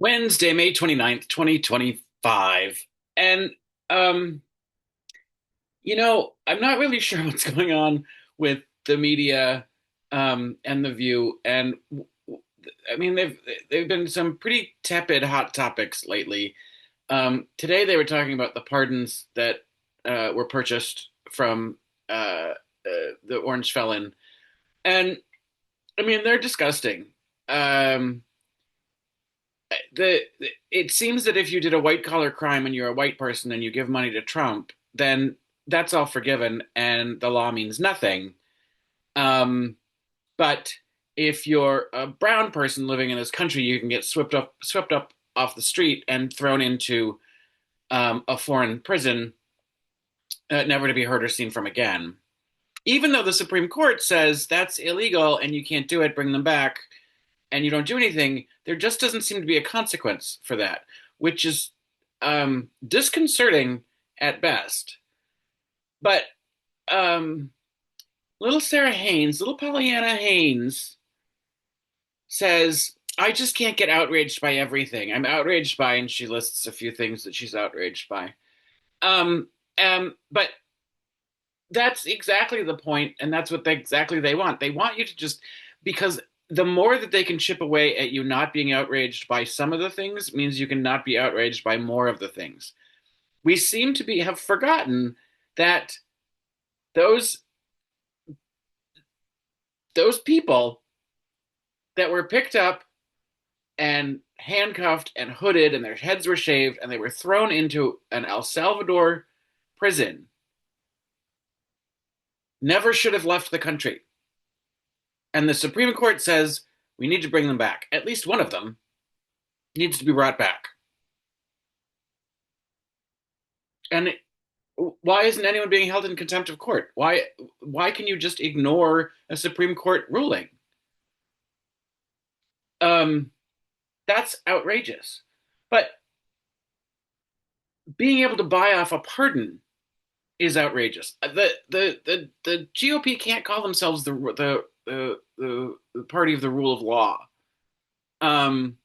Wednesday, May 29th, 2025. And um, I'm not really sure what's going on with the media and the View. And I mean, they've been some pretty tepid hot topics lately. Today they were talking about the pardons that were purchased from the orange felon. And I mean, they're disgusting. Um, it seems that if you did a white collar crime and you're a white person and you give money to Trump, then that's all forgiven and the law means nothing. Um, but if you're a brown person living in this country, you can get swept up off the street and thrown into a foreign prison, never to be heard or seen from again. Even though the Supreme Court says that's illegal and you can't do it, bring them back, and you don't do anything, there just doesn't seem to be a consequence for that, which is disconcerting at best. But um, little Sarah Haynes, little Pollyanna Haynes, says, I just can't get outraged by everything. I'm outraged by, and she lists a few things that she's outraged by. But that's exactly the point, and that's what exactly they want. They want you to just, because the more that they can chip away at you not being outraged by some of the things means you can not be outraged by more of the things. We seem to be have forgotten that those those people that were picked up and handcuffed and hooded and their heads were shaved and they were thrown into an El Salvador prison never should have left the country. And the Supreme Court says we need to bring them back. At least one of them needs to be brought back. And why isn't anyone being held in contempt of court? Why can you just ignore a Supreme Court ruling? Um, that's outrageous. But being able to buy off a pardon is outrageous. The GOP can't call themselves the party of the rule of law. Um,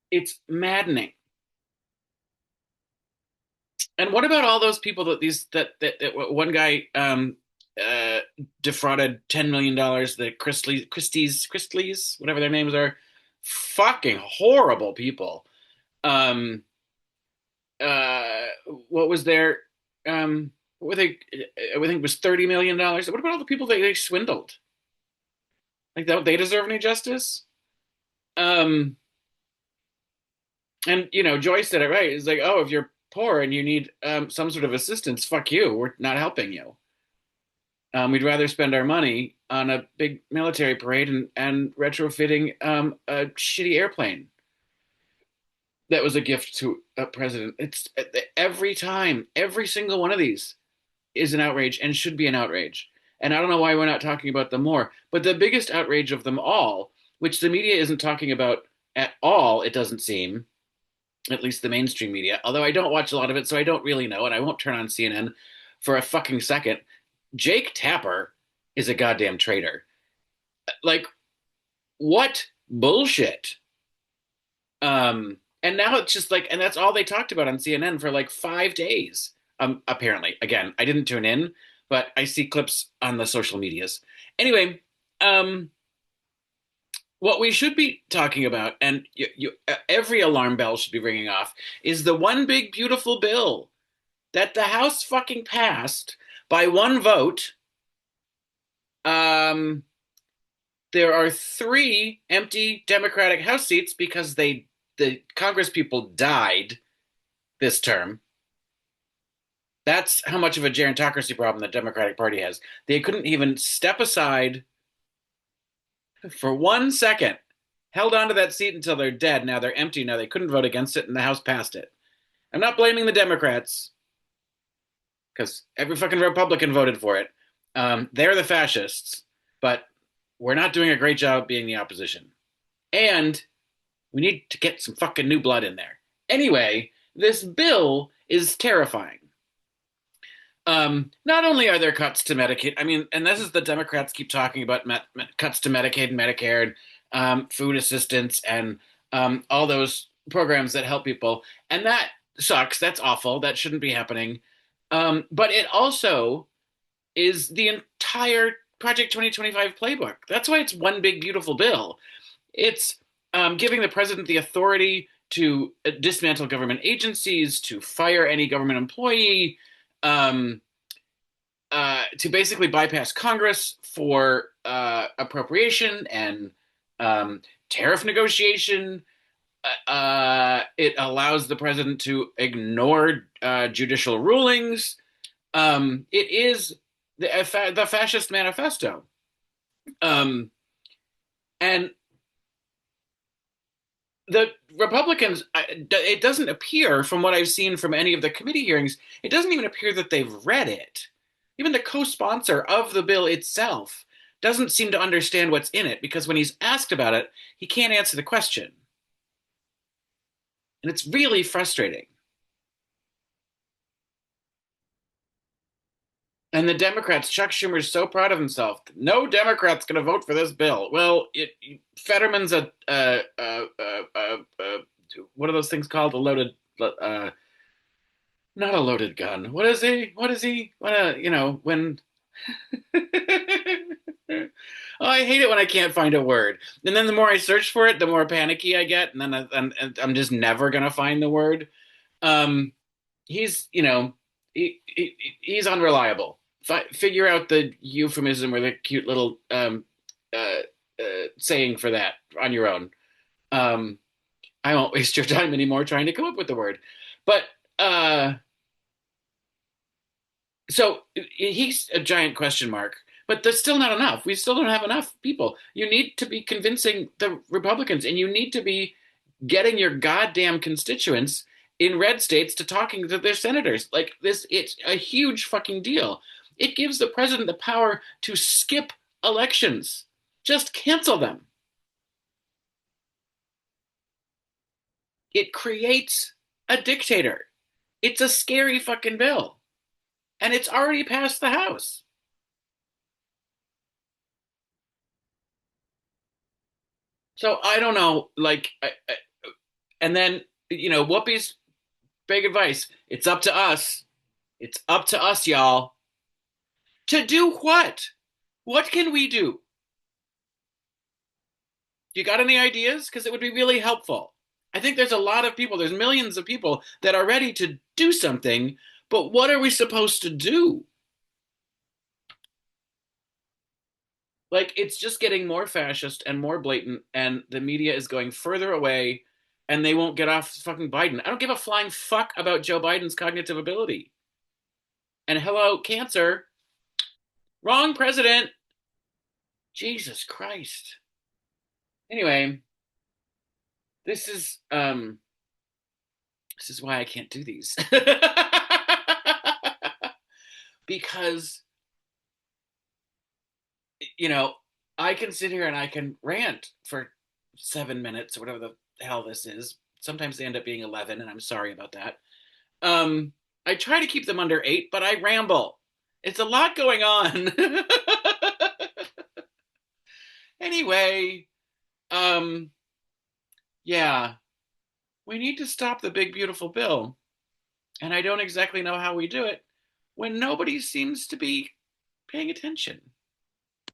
it's maddening. And what about all those people that one guy defrauded $10 million? The Christies, whatever their names are, fucking horrible people. Um, uh, what was their what were they? I think it was $30 million. What about all the people that they swindled? Like that, they deserve any justice? Um, and Joyce said it right. It's like, oh, if you're poor and you need some sort of assistance, fuck you. We're not helping you. We'd rather spend our money on a big military parade and retrofitting a shitty airplane that was a gift to a president. It's every time, every single one of these is an outrage and should be an outrage. And I don't know why we're not talking about them more. But the biggest outrage of them all, which the media isn't talking about at all, it doesn't seem, at least the mainstream media, although I don't watch a lot of it, so I don't really know, and I won't turn on CNN for a fucking second. Jake Tapper is a goddamn traitor. Like, what bullshit? And now it's just like, and that's all they talked about on CNN for like 5 days. Apparently, again, I didn't tune in, but I see clips on the social medias. Anyway, what we should be talking about, and every alarm bell should be ringing off, is the one big beautiful bill that the House fucking passed by one vote. Um, there are three empty Democratic House seats because the Congress people died this term. That's how much of a gerontocracy problem the Democratic Party has. They couldn't even step aside for 1 second, held on to that seat until they're dead. Now they're empty. Now they couldn't vote against it, and the House passed it. I'm not blaming the Democrats because every fucking Republican voted for it. They're the fascists, but we're not doing a great job being the opposition. And we need to get some fucking new blood in there. Anyway, this bill is terrifying. Not only are there cuts to Medicaid, I mean, and this is the Democrats keep talking about cuts to Medicaid and Medicare and food assistance and all those programs that help people, and that sucks. That's awful. That shouldn't be happening. But it also is the entire Project 2025 playbook. That's why it's one big beautiful bill. It's giving the president the authority to dismantle government agencies, to fire any government employee, um, to basically bypass Congress for appropriation and tariff negotiation. It allows the president to ignore judicial rulings. It is the fascist manifesto. Um, and the Republicans, it doesn't appear from what I've seen from any of the committee hearings, it doesn't even appear that they've read it. Even the co sponsor of the bill itself doesn't seem to understand what's in it because when he's asked about it, he can't answer the question. And it's really frustrating. And the Democrats, Chuck Schumer's so proud of himself. No Democrat's going to vote for this bill. Well, Fetterman's what are those things called? A loaded, not a loaded gun. What is he? What is he? What when. Oh, I hate it when I can't find a word. And then the more I search for it, the more panicky I get, and then I'm just never gonna find the word. Um, he's he's unreliable. Figure out the euphemism or the cute little saying for that on your own. Um, I won't waste your time anymore trying to come up with the word. But so he's a giant question mark. But there's still not enough. We still don't have enough people. You need to be convincing the Republicans, and you need to be getting your goddamn constituents in red states to talking to their senators. Like this, it's a huge fucking deal. It gives the president the power to skip elections, just cancel them. It creates a dictator. It's a scary fucking bill, and it's already passed the House. So I don't know, and then Whoopi's big advice: it's up to us. It's up to us, y'all. To do what? What can we do? You got any ideas? Because it would be really helpful. I think there's a lot of people, there's millions of people that are ready to do something, but what are we supposed to do? Like, it's just getting more fascist and more blatant, and the media is going further away, and they won't get off fucking Biden. I don't give a flying fuck about Joe Biden's cognitive ability. And hello, cancer. Wrong president. Jesus Christ. Anyway, this is um this is why I can't do these. Because you know, I can sit here and I can rant for 7 minutes or whatever the hell this is. Sometimes they end up being 11, and I'm sorry about that. I try to keep them under 8, but I ramble. It's a lot going on. Anyway, um, yeah, we need to stop the big beautiful bill, and I don't exactly know how we do it when nobody seems to be paying attention.